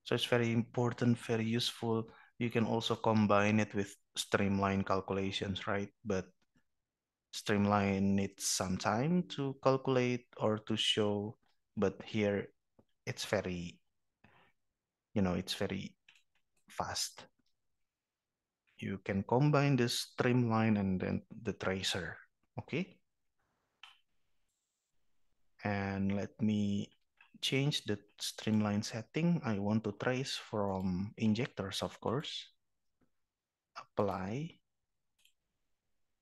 So it's very important, very useful. You can also combine it with Streamline calculations, right? But Streamline needs some time to calculate or to show, but here it's very, it's very fast. You can combine the Streamline and then the tracer, okay? And let me change the Streamline setting. I want to trace from injectors, of course. Apply.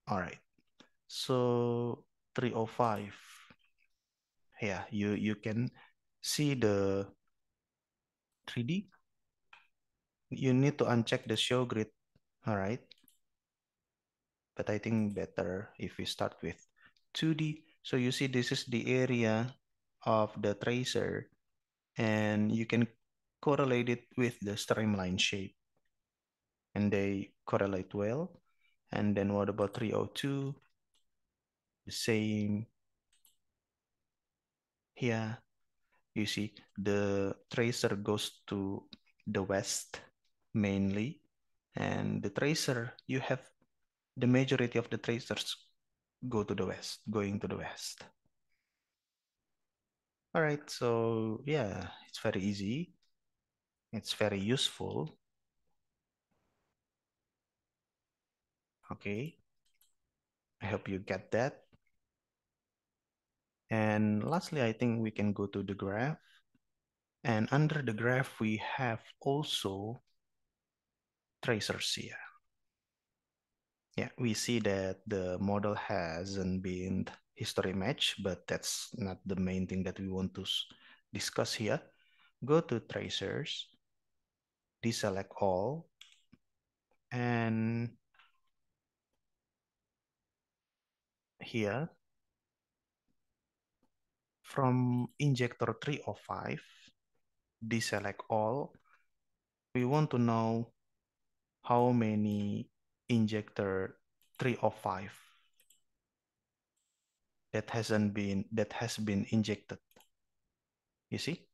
All right. So 305. Yeah, you can see the 3D. You need to uncheck the show grid. All right. But I think better if we start with 2D. So you see this is the area of the tracer and you can correlate it with the streamline shape and they correlate well. And then what about 302? The same here. You see the tracer goes to the west mainly, and the tracer, you have the majority of the tracers going to the west. All right, so yeah, it's very easy. It's very useful. Okay, I hope you get that. And lastly, I think we can go to the graph. And under the graph, we have also tracers here. Yeah, we see that the model hasn't been history matched, but that's not the main thing that we want to discuss here. Go to tracers, deselect all, and here from injector 305, deselect all. We want to know how many injector 305 that has been injected. You see?